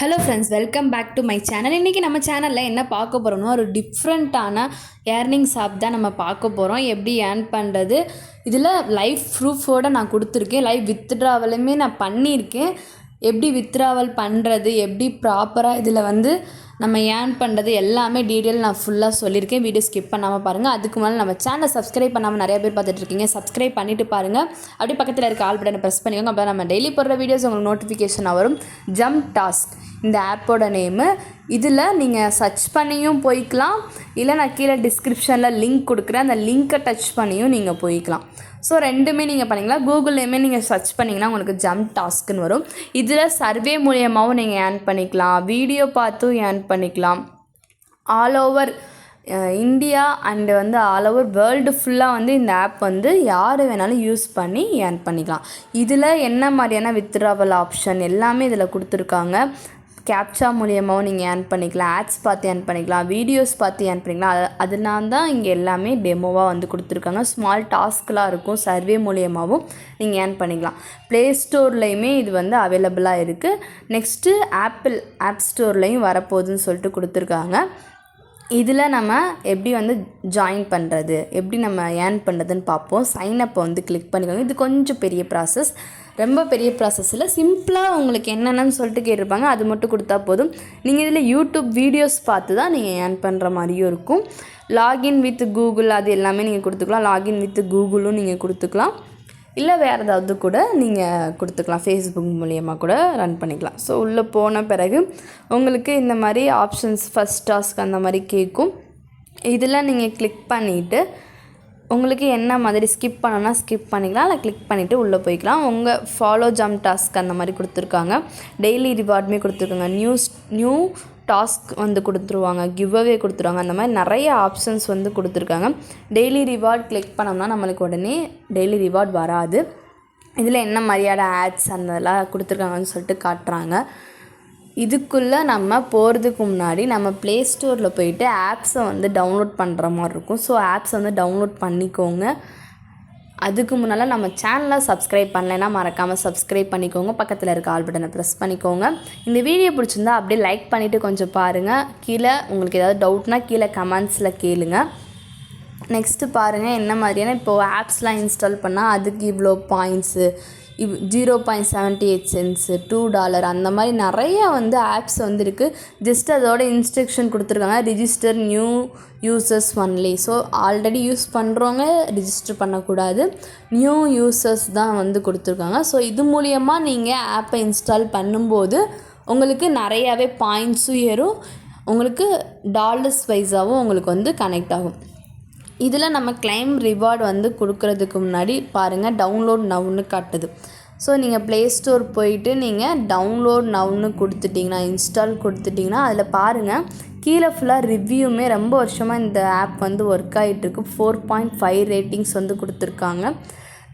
Hello friends, welcome back to my channel. இன்றைக்கி நம்ம சேனலில் என்ன பார்க்க போகிறோம்னா, ஒரு டிஃப்ரெண்ட்டான ஏர்னிங்ஸ் ஆப் தான் நம்ம பார்க்க போகிறோம். எப்படி ஏர்ன் பண்ணுறது, இதில் லைவ் ப்ரூஃபோடு நான் கொடுத்துருக்கேன். லைவ் வித்ட்ராவலுமே நான் பண்ணியிருக்கேன். எப்படி வித்ட்ராவல் பண்ணுறது, எப்படி ப்ராப்பராக இதில் நம்ம ஏர்ன் பண்ணுறது எல்லாமே டீட்டெயில் நான் ஃபுல்லாக சொல்லியிருக்கேன். வீடியோ ஸ்கிப் பண்ணாமல் பாருங்கள். அதுக்கு மேலே நம்ம சேனலை சப்ஸ்கிரைப் பண்ணாமல் நிறைய பேர் பார்த்துட்ருக்கீங்க. சப்ஸ்கிரைப் பண்ணிவிட்டு பாருங்கள். அப்படியே பக்கத்தில் இருக்க ஆல் பட்டனை ப்ரெஸ் பண்ணிக்கோங்க. அப்போ நம்ம டெய்லி போடுற வீடியோஸ் உங்களுக்கு நோட்டிஃபிகேஷனாக வரும். ஜம்ப் டாஸ்க் இந்த ஆப்போட நேமு. இதில் நீங்கள் சர்ச் பண்ணியும் போய்க்கலாம், இல்லை நான் கீழே டிஸ்கிரிப்ஷனில் லிங்க் கொடுக்குறேன், அந்த லிங்க்கை டச் பண்ணியும் நீங்கள் போய்க்கலாம். ஸோ ரெண்டுமே நீங்கள் பண்ணிக்கலாம். கூகுள்லேயுமே நீங்கள் சர்ச் பண்ணிங்கன்னா உங்களுக்கு ஜம்ப் டாஸ்க்குன்னு வரும். இதில் சர்வே மூலியமாகவும் நீங்கள் ஏர்ன் பண்ணிக்கலாம், வீடியோ பார்த்தும் ஏர்ன் பண்ணிக்கலாம். All over India and all over world ஃபுல்லாக இந்த ஆப் யார் வேணாலும் யூஸ் பண்ணி ஏர்ன் பண்ணிக்கலாம். இதில் என்ன மாதிரியான வித்ட்ராவல் ஆப்ஷன் எல்லாமே இதில் கொடுத்துருக்காங்க. கேப்சா மூலியமாகவும் நீங்கள் ஏர்ன் பண்ணிக்கலாம், ஆட்ஸ் பார்த்து ஏர்ன் பண்ணிக்கலாம், வீடியோஸ் பார்த்து ஏர்ன் பண்ணிக்கலாம். அதனால தான் இங்கே எல்லாமே டெமோவாக கொடுத்துருக்காங்க. ஸ்மால் டாஸ்க்கெலாம் இருக்கும். சர்வே மூலியமாகவும் நீங்கள் ஏர்ன் பண்ணிக்கலாம். ப்ளே ஸ்டோர்லேயுமே இது அவைலபிளாக இருக்குது. நெக்ஸ்ட்டு ஆப்பிள் ஆப் ஸ்டோர்லேயும் வரப்போகுதுன்னு சொல்லிட்டு கொடுத்துருக்காங்க. இதில் நம்ம எப்படி ஜாயின் பண்ணுறது, எப்படி நம்ம ஏர்ன் பண்ணுறதுன்னு பார்ப்போம். சைனப்பை கிளிக் பண்ணிக்கோங்க. இது கொஞ்சம் பெரிய ப்ராசஸ், ரொம்ப பெரிய ப்ராசஸில் சிம்பிளாக உங்களுக்கு என்னென்னு சொல்லிட்டு கேட்டிருப்பாங்க, அது மட்டும் கொடுத்தா போதும். நீங்கள் இதில் யூடியூப் வீடியோஸ் பார்த்து தான் நீங்கள் ஏர்ன் பண்ணுற மாதிரியும் இருக்கும். லாகின் வித் கூகுள் அது எல்லாமே நீங்கள் கொடுத்துக்கலாம். லாகின் வித் கூகுளும் நீங்கள் கொடுத்துக்கலாம், இல்லை வேறு ஏதாவது கூட நீங்கள் கொடுத்துக்கலாம். ஃபேஸ்புக் மூலியமாக கூட ரன் பண்ணிக்கலாம். ஸோ உள்ளே போன பிறகு உங்களுக்கு இந்த மாதிரி ஆப்ஷன்ஸ் ஃபஸ்ட் டாஸ்க் அந்த மாதிரி கேட்கும். இதில் நீங்கள் கிளிக் பண்ணிவிட்டு உங்களுக்கு என்ன மாதிரி ஸ்கிப் பண்ணணும்னா ஸ்கிப் பண்ணிக்கலாம், இல்லை கிளிக் பண்ணிவிட்டு உள்ளே போய்க்கலாம். உங்கள் ஃபாலோ ஜம்ப் டாஸ்க் அந்த மாதிரி கொடுத்துருக்காங்க. டெய்லி ரிவார்டுமே கொடுத்துருக்காங்க. நியூ டாஸ்க் கொடுத்துருவாங்க, கிவ்அவே கொடுத்துருவாங்க. அந்த மாதிரி நிறைய ஆப்ஷன்ஸ் கொடுத்துருக்காங்க. டெய்லி ரிவார்ட் கிளிக் பண்ணோம்னா நம்மளுக்கு உடனே டெய்லி ரிவார்ட் வராது. இதில் என்ன மாதிரியான ஆட்ஸ் அதெல்லாம் கொடுத்துருக்காங்கன்னு சொல்லிட்டு காட்டுறாங்க. இதுக்குள்ளே நம்ம போகிறதுக்கு முன்னாடி நம்ம ப்ளே ஸ்டோரில் போயிட்டு ஆப்ஸை டவுன்லோட் பண்ணுற மாதிரி இருக்கும். ஸோ ஆப்ஸை டவுன்லோட் பண்ணிக்கோங்க. அதுக்கு முன்னால் நம்ம சேனலை சப்ஸ்கிரைப் பண்ணலைன்னா மறக்காமல் சப்ஸ்கிரைப் பண்ணிக்கோங்க. பக்கத்தில் இருக்க ஆல் பட்டனை ப்ரெஸ் பண்ணிக்கோங்க. இந்த வீடியோ பிடிச்சிருந்தா அப்படியே லைக் பண்ணிவிட்டு கொஞ்சம் பாருங்கள். கீழே உங்களுக்கு ஏதாவது டவுட்னா கீழே கமெண்ட்ஸில் கேளுங்க. நெக்ஸ்ட்டு பாருங்கள் என்ன மாதிரியான இப்போது ஆப்ஸ்லாம் இன்ஸ்டால் பண்ணால் அதுக்கு இவ்வளோ பாயிண்ட்ஸு, 0.78 சென்ட்ஸு, $2 அந்த மாதிரி நிறைய ஆப்ஸ் இருக்குது. ஜஸ்ட் அதோட இன்ஸ்ட்ரக்ஷன் கொடுத்துருக்காங்க. Register new users only. So already use பண்ணுறவங்க ரிஜிஸ்டர் பண்ணக்கூடாது, நியூ யூசர்ஸ் தான் கொடுத்துருக்காங்க. ஸோ இது மூலியமாக நீங்கள் ஆப்பை இன்ஸ்டால் பண்ணும்போது உங்களுக்கு நிறையாவே பாயிண்ட்ஸும் ஏறும், உங்களுக்கு டாலர்ஸ் வைஸாகவும் உங்களுக்கு கனெக்ட் ஆகும். இதில் நம்ம கிளைம் ரிவார்டு கொடுக்குறதுக்கு முன்னாடி பாருங்கள் டவுன்லோட் நவுன்னு காட்டுது. ஸோ நீங்கள் ப்ளே ஸ்டோர் போயிட்டு நீங்கள் டவுன்லோட் நவுன்னு கொடுத்துட்டிங்கன்னா, இன்ஸ்டால் கொடுத்துட்டிங்கன்னா அதில் பாருங்கள் கீழே ஃபுல்லாக ரிவ்யூமே ரொம்ப வருஷமாக இந்த ஆப் ஒர்க் ஆகிட்டுருக்கு. 4.5 ரேட்டிங்ஸ் கொடுத்துருக்காங்க.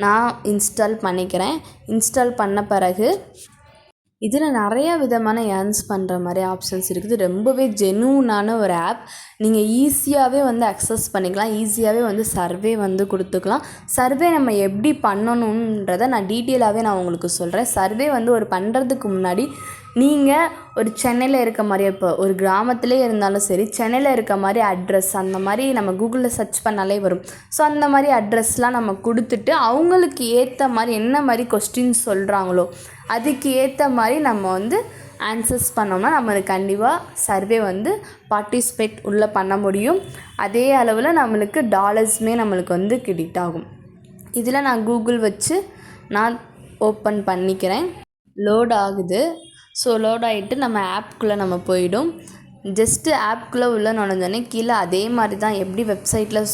நான் இன்ஸ்டால் பண்ணிக்கிறேன். இன்ஸ்டால் பண்ண பிறகு இதில் நிறைய விதமான ஏர்ன்ஸ் பண்ணுற மாதிரி ஆப்ஷன்ஸ் இருக்குது. ரொம்பவே ஜென்யூனான ஒரு ஆப். நீங்கள் ஈஸியாகவே அக்சஸ் பண்ணிக்கலாம், ஈஸியாகவே சர்வே கொடுத்துக்கலாம். சர்வே நம்ம எப்படி பண்ணணுன்றதை நான் டீட்டெயிலாகவே நான் உங்களுக்கு சொல்கிறேன். சர்வே ஒரு பண்ணுறதுக்கு முன்னாடி நீங்கள் ஒரு சென்னையில் இருக்க மாதிரி, இப்போ ஒரு கிராமத்திலே இருந்தாலும் சரி, சென்னையில் இருக்க மாதிரி அட்ரஸ் அந்த மாதிரி நம்ம கூகுளில் சர்ச் பண்ணாலே வரும். ஸோ அந்த மாதிரி அட்ரஸ்லாம் நம்ம கொடுத்துட்டு அவங்களுக்கு ஏற்ற மாதிரி என்ன மாதிரி கொஸ்டின்ஸ் சொல்கிறாங்களோ அதுக்கு ஏற்ற மாதிரி நம்ம ஆன்சர்ஸ் பண்ணோம்னா நம்மளுக்கு கண்டிப்பாக சர்வே பார்ட்டிசிபேட் உள்ளே பண்ண முடியும். அதே அளவில் நம்மளுக்கு டாலர்ஸுமே நம்மளுக்கு கிரெடிட் ஆகும். இதில் நான் கூகுள் வச்சு நான் ஓப்பன் பண்ணிக்கிறேன். லோட் ஆகுது. ஸோ லோட் ஆகிட்டு நம்ம ஆப்குள்ளே நம்ம போயிடும். ஜஸ்ட்டு ஆப்குள்ளே உள்ளே நுழைஞ்சோடனே கீழே அதே மாதிரி தான் எப்படி வெப்சைட்டில்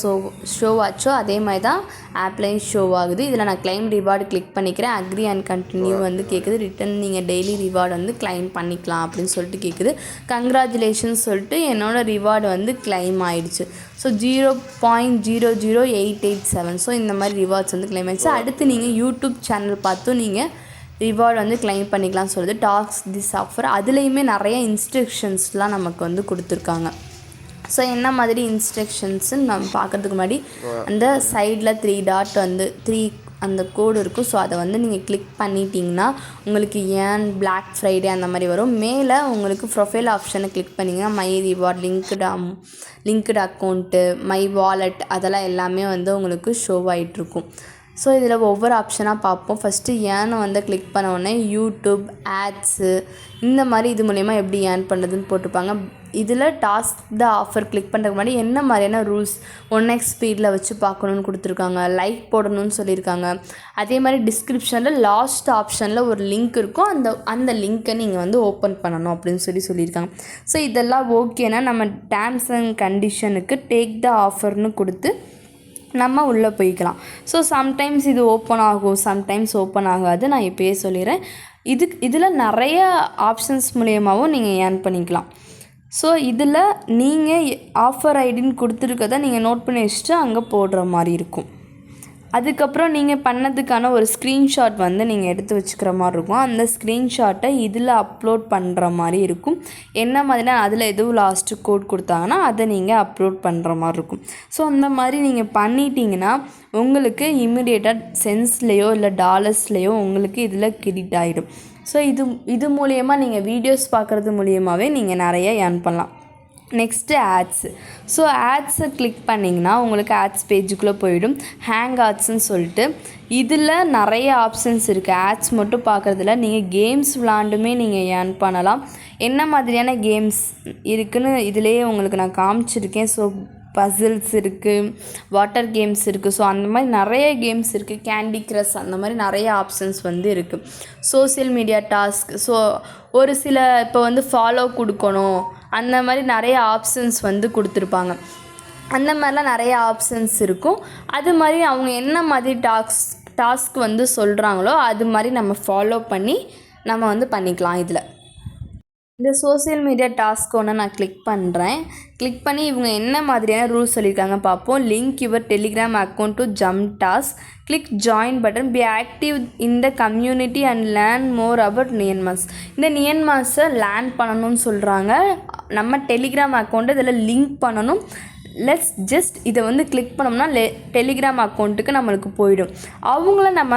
ஷோ ஆச்சோ அதே மாதிரி தான் ஆப்லையும் ஷோ ஆகுது. இதில் நான் கிளைம் ரிவார்டு கிளிக் பண்ணிக்கிறேன். அக்ரி அண்ட் கண்டினியூ கேட்குது. ரிட்டன் நீங்கள் டெய்லி ரிவார்டு கிளைம் பண்ணிக்கலாம் அப்படின்னு சொல்லிட்டு கேட்குது. கங்க்ராச்சுலேஷன்ஸ் சொல்லிட்டு என்னோடய ரிவார்டு கிளைம் ஆகிடுச்சு. ஸோ 0.00887. ஸோ இந்த மாதிரி ரிவார்ட்ஸ் கிளைம் ஆகிடுச்சு. அடுத்து நீங்கள் யூடியூப் சேனல் பார்த்தும் நீங்கள் ரிவார்டு கிளைம் பண்ணிக்கலாம்னு சொல்லுது. டாக்ஸ் திஸ் ஆஃபர் அதுலேயுமே நிறைய இன்ஸ்ட்ரக்ஷன்ஸ்லாம் நமக்கு கொடுத்துருக்காங்க. ஸோ என்ன மாதிரி இன்ஸ்ட்ரக்ஷன்ஸுன்னு நம்ம பார்க்குறதுக்கு முன்னாடி அந்த சைடில் 3 டாட் 3 அந்த கோடு இருக்கும். ஸோ அதை வந்து நீங்கள் கிளிக் பண்ணிட்டீங்கன்னா உங்களுக்கு ஏன் பிளாக் ஃப்ரைடே அந்த மாதிரி வரும். மேலே உங்களுக்கு ப்ரொஃபைல் ஆப்ஷனை கிளிக் பண்ணிங்கன்னா my reward, linked account, my wallet அதெல்லாம் எல்லாமே வந்து உங்களுக்கு ஷோ ஆகிட்ருக்கும். ஸோ இதில் ஒவ்வொரு ஆப்ஷனாக பார்ப்போம். ஃபஸ்ட்டு ஏன்னு வந்து கிளிக் பண்ண உடனே யூடியூப் ஆட்ஸு இந்த மாதிரி இது மூலயமா எப்படி ஏர்ன் பண்ணுறதுன்னு போட்டிருப்பாங்க. இதில் டாஸ்க் த ஆஃபர் கிளிக் பண்ணுறதுக்கு முன்னாடி என்ன மாதிரியான ரூல்ஸ் 1x ஸ்பீடில் வச்சு பார்க்கணுன்னு கொடுத்துருக்காங்க, லைக் போடணும்னு சொல்லியிருக்காங்க. அதே மாதிரி டிஸ்கிரிப்ஷனில் லாஸ்ட் ஆப்ஷனில் ஒரு லிங்க் இருக்கும், அந்த லிங்க்கை நீங்கள் வந்து ஓப்பன் பண்ணணும் அப்படின்னு சொல்லியிருக்காங்க. ஸோ இதெல்லாம் ஓகேனா நம்ம டேர்ம்ஸ் அண்ட் கண்டிஷனுக்கு டேக் த ஆஃபர்னு கொடுத்து நம்ம உள்ளே போய்க்கலாம். ஸோ சம்டைம்ஸ் இது ஓப்பன் ஆகும், சம்டைம்ஸ் ஓப்பன் ஆகாது. நான் இப்போயே சொல்லிடுறேன். இதில் நிறைய ஆப்ஷன்ஸ் மூலியமாகவும் நீங்கள் ஏர்ன் பண்ணிக்கலாம். ஸோ இதில் நீங்கள் ஆஃபர் ஐடின்னு கொடுத்துருக்கதை நீங்கள் நோட் பண்ணி வச்சுட்டு அங்கே போடுற மாதிரி இருக்கும். அதுக்கப்புறம் நீங்கள் பண்ணதுக்கான ஒரு ஸ்க்ரீன்ஷாட் வந்து நீங்கள் எடுத்து வச்சுக்கிற மாதிரி இருக்கும். அந்த ஸ்க்ரீன்ஷாட்டை இதில் அப்லோட் பண்ணுற மாதிரி இருக்கும். என்ன மாதிரினா அதில் எதுவும் லாஸ்ட்டு கோட் கொடுத்தாங்கன்னா அதை நீங்கள் அப்லோட் பண்ணுற மாதிரி இருக்கும். ஸோ அந்த மாதிரி நீங்கள் பண்ணிட்டீங்கன்னா உங்களுக்கு இம்மிடியேட்டாக சென்ஸ்லேயோ இல்லை டாலர்ஸ்லேயோ உங்களுக்கு இதில் கிரெடிட் ஆகிடும். ஸோ இது மூலயமா நீங்கள் வீடியோஸ் பார்க்குறது மூலியமாகவே நீங்கள் நிறைய ஏர்ன் பண்ணலாம். Next ads. ஸோ ஆட்ஸை கிளிக் பண்ணிங்கன்னா உங்களுக்கு ஆட்ஸ் பேஜுக்குள்ளே போயிடும். ஹேங் ஆட்ஸ்ன்னு சொல்லிட்டு இதில் நிறைய ஆப்ஷன்ஸ் இருக்குது. ஆட்ஸ் மட்டும் பார்க்குறதில்ல, நீங்கள் கேம்ஸ் விளாண்டுமே நீங்கள் ஏர்ன் பண்ணலாம். என்ன மாதிரியான கேம்ஸ் இருக்குதுன்னு இதிலேயே உங்களுக்கு நான் காமிச்சிருக்கேன். ஸோ பசில்ஸ் இருக்குது, வாட்டர் கேம்ஸ் இருக்குது. ஸோ அந்த மாதிரி நிறைய கேம்ஸ் இருக்குது. கேண்டி க்ரஷ் அந்த மாதிரி நிறைய ஆப்ஷன்ஸ் வந்து இருக்குது. சோசியல் மீடியா டாஸ்க், ஸோ ஒரு சில இப்போ வந்து ஃபாலோ கொடுக்கணும் அந்த மாதிரி நிறைய ஆப்ஷன்ஸ் வந்து கொடுத்துருப்பாங்க. அந்த மாதிரிலாம் நிறைய ஆப்ஷன்ஸ் இருக்கும். அது மாதிரி அவங்க என்ன மாதிரி டாஸ்க் வந்து சொல்கிறாங்களோ அது மாதிரி நம்ம ஃபாலோ பண்ணி நம்ம வந்து பண்ணிக்கலாம். இந்த சோசியல் மீடியா டாஸ்க் ஒன்று நான் கிளிக் பண்ணுறேன். கிளிக் பண்ணி இவங்க என்ன மாதிரியான ரூல்ஸ் சொல்லியிருக்காங்க பார்ப்போம். Link your Telegram account to jump task, click join button, be active in the community and learn more about நியன்மாஸ். இந்த நியன்மாஸை லேர்ன் பண்ணணும்னு சொல்கிறாங்க. நம்ம டெலிகிராம் அக்கௌண்ட்டு இதில் லிங்க் பண்ணணும். லெட்ஸ் ஜஸ்ட் இதை வந்து கிளிக் பண்ணோம்னா டெலிகிராம் அக்கௌண்ட்டுக்கு நம்மளுக்கு போயிடும். அவங்கள நம்ம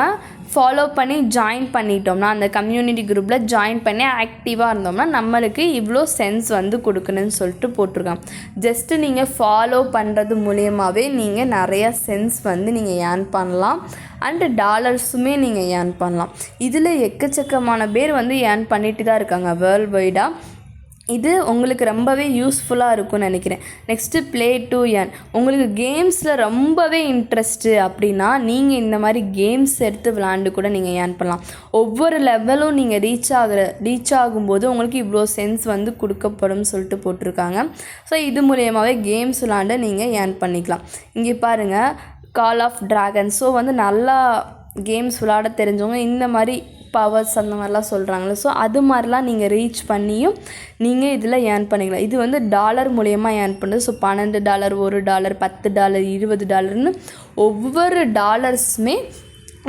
ஃபாலோ பண்ணி ஜாயின் பண்ணிட்டோம்னா அந்த கம்யூனிட்டி குரூப்பில் ஜாயின் பண்ணி ஆக்டிவாக இருந்தோம்னா நம்மளுக்கு இவ்வளோ சென்ஸ் வந்து கொடுக்கணும்னு சொல்லிட்டு போட்டிருக்காங்க. ஜஸ்ட்டு நீங்கள் ஃபாலோ பண்ணுறது மூலியமாகவே நீங்கள் நிறையா சென்ஸ் வந்து நீங்கள் ஏர்ன் பண்ணலாம். அண்டு டாலர்ஸுமே நீங்கள் ஏர்ன் பண்ணலாம். இதில் எக்கச்சக்கமான பேர் வந்து ஏர்ன் பண்ணிட்டு தான் இருக்காங்க வேர்ல்டு வைடாக. இது உங்களுக்கு ரொம்பவே யூஸ்ஃபுல்லாக இருக்கும்னு நினைக்கிறேன். Next play to earn. உங்களுக்கு கேம்ஸில் ரொம்பவே இன்ட்ரெஸ்ட்டு அப்படின்னா நீங்கள் இந்த மாதிரி கேம்ஸ் எடுத்து விளாண்டு கூட நீங்கள் ஏர்ன் பண்ணலாம். ஒவ்வொரு லெவலும் நீங்கள் ரீச் ஆகும்போது உங்களுக்கு இவ்வளோ சென்ஸ் வந்து கொடுக்கப்படும் சொல்லிட்டு போட்டிருக்காங்க. ஸோ இது மூலியமாகவே கேம்ஸ் விளாண்டு நீங்கள் ஏர்ன் பண்ணிக்கலாம். இங்கே பாருங்கள், கால் ஆஃப் டிராகன். ஸோ வந்து நல்லா கேம்ஸ் விளாட தெரிஞ்சவங்க இந்த மாதிரி பவர்ஸ் அந்த மாதிரிலாம் சொல்கிறாங்களே, ஸோ அது மாதிரிலாம் நீங்கள் ரீச் பண்ணியும் நீங்கள் இதில் ஏர்ன் பண்ணிக்கலாம். இது வந்து டாலர் மூலயமா ஏர்ன் பண்ணுறது. ஸோ $12, $1, $10, $20 ஒவ்வொரு டாலர்ஸுமே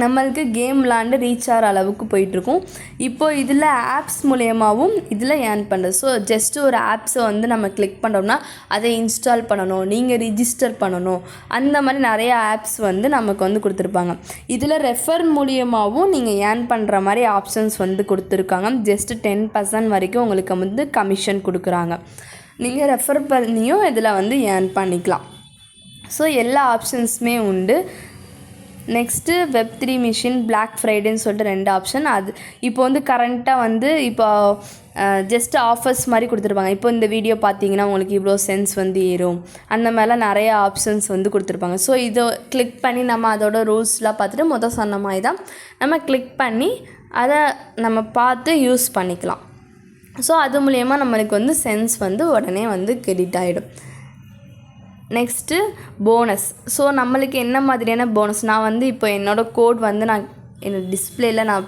நம்மளுக்கு கேம் விளாண்டு ரீச் ஆகிற அளவுக்கு போயிட்டுருக்கும். இப்போது இதில் ஆப்ஸ் மூலயமாவும் இதில் ஏர்ன் பண்ணுறது. ஸோ ஜஸ்ட்டு ஒரு ஆப்ஸை வந்து நம்ம கிளிக் பண்ணோம்னா அதை இன்ஸ்டால் பண்ணணும், நீங்கள் ரிஜிஸ்டர் பண்ணணும், அந்த மாதிரி நிறையா ஆப்ஸ் வந்து நமக்கு வந்து கொடுத்துருப்பாங்க. இதில் ரெஃபர் மூலியமாகவும் நீங்கள் ஏர்ன் பண்ணுற மாதிரி ஆப்ஷன்ஸ் வந்து கொடுத்துருக்காங்க. ஜஸ்ட்டு 10% வரைக்கும் உங்களுக்கு வந்து கமிஷன் கொடுக்குறாங்க. நீங்கள் ரெஃபர் பண்ணியும் இதில் வந்து ஏர்ன் பண்ணிக்கலாம். ஸோ எல்லா ஆப்ஷன்ஸுமே உண்டு. நெக்ஸ்ட்டு Web3 மிஷின், பிளாக் ஃப்ரைடேன்னு சொல்லிட்டு 2 ஆப்ஷன். அது இப்போ வந்து கரண்ட்டாக வந்து இப்போ ஜஸ்ட் ஆஃபர்ஸ் மாதிரி கொடுத்துருப்பாங்க. இப்போ இந்த வீடியோ பார்த்தீங்கன்னா உங்களுக்கு இவ்வளோ சென்ஸ் வந்து ஏறும், அந்த மாதிரிலாம் நிறைய ஆப்ஷன்ஸ் வந்து கொடுத்துருப்பாங்க. ஸோ இதை கிளிக் பண்ணி நம்ம அதோட ரூல்ஸ்லாம் பார்த்துட்டு சொன்ன மாதிரி தான் நம்ம கிளிக் பண்ணி அதை நம்ம பார்த்து யூஸ் பண்ணிக்கலாம். ஸோ அது மூலயமா நம்மளுக்கு வந்து சென்ஸ் வந்து உடனே வந்து கிரெடிட் ஆகிடும். Next bonus. ஸோ நம்மளுக்கு என்ன மாதிரியான போனஸ், நான் வந்து இப்போ என்னோடய கோட் வந்து நான் என்னோடய டிஸ்பிளேயில் நான்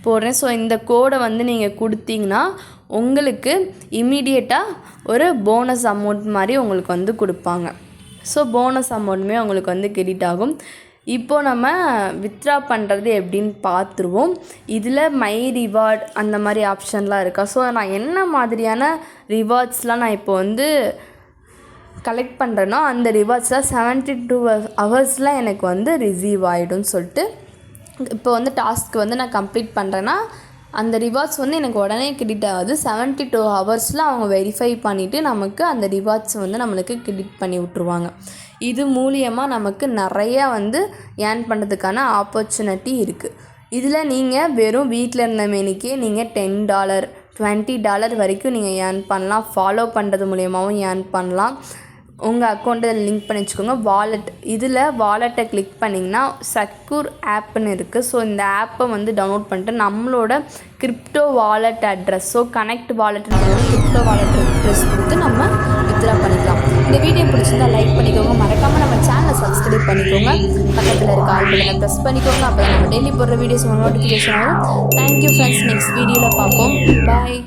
போடுறேன். ஸோ இந்த கோடை வந்து நீங்கள் கொடுத்தீங்கன்னா உங்களுக்கு இம்மிடியேட்டாக ஒரு போனஸ் அமௌண்ட் மாதிரி உங்களுக்கு வந்து கொடுப்பாங்க. ஸோ போனஸ் அமௌண்ட்டுமே உங்களுக்கு வந்து கிரெடிட் ஆகும். இப்போது நம்ம வித்ட்ரா பண்ணுறது எப்படின்னு பார்த்துருவோம். இதில் மை ரிவார்ட் அந்த மாதிரி ஆப்ஷன்லாம் இருக்கா. ஸோ நான் என்ன மாதிரியான ரிவார்ட்ஸ்லாம் நான் இப்போ வந்து கலெக்ட் பண்ணுறேன்னா அந்த ரிவார்ட்ஸில் 72 ஹவர்ஸில் எனக்கு வந்து ரிசீவ் ஆகிடும்னு சொல்லிட்டு இப்போ வந்து டாஸ்க் வந்து நான் கம்ப்ளீட் பண்ணுறேன்னா அந்த ரிவார்ட்ஸ் வந்து எனக்கு உடனே கிரெடிட் ஆகுது. 72 ஹவர்ஸில் அவங்க வெரிஃபை பண்ணிவிட்டு நமக்கு அந்த ரிவார்ட்ஸ் வந்து நம்மளுக்கு கிரெடிட் பண்ணி விட்ருவாங்க. இது மூலியமாக நமக்கு நிறையா வந்து ஏர்ன் பண்ணுறதுக்கான ஆப்பர்ச்சுனிட்டி இருக்குது. இதில் நீங்கள் வெறும் வீட்டில் இருந்த மேனிக்கே நீங்கள் $10 $20 வரைக்கும் நீங்கள் ஏர்ன் பண்ணலாம். ஃபாலோ பண்ணுறது மூலியமாகவும் ஏர்ன் பண்ணலாம். உங்கள் அக்கௌண்ட்டை லிங்க் பண்ணி வச்சுக்கோங்க. வாலெட், இதில் வாலெட்டை கிளிக் பண்ணிங்கன்னா செக்யூர் ஆப்னு இருக்குது. ஸோ இந்த ஆப்பை வந்து டவுன்லோட் பண்ணிட்டு நம்மளோட கிரிப்டோ வாலெட் அட்ரஸோ கனெக்ட் வாலெட்னு கிரிப்டோ வாலெட் அட்ரஸ் கொடுத்து நம்ம வித்ட்ரா பண்ணிக்கலாம். இந்த வீடியோ பிடிச்சிருந்தா லைக் பண்ணிக்கோங்க. மறக்காமல் நம்ம சேனலை சப்ஸ்கிரைப் பண்ணிக்கோங்க. பக்கத்தில் இருக்க ஆல் பட்டனை ப்ரெஸ் பண்ணிக்கோங்க. அப்போ நம்ம டெய்லி போடுற வீடியோஸ் நோட்டிஃபிகேஷன் வரும். Thank you friends. நெக்ஸ்ட் வீடியோவில் பார்ப்போம். பாய்.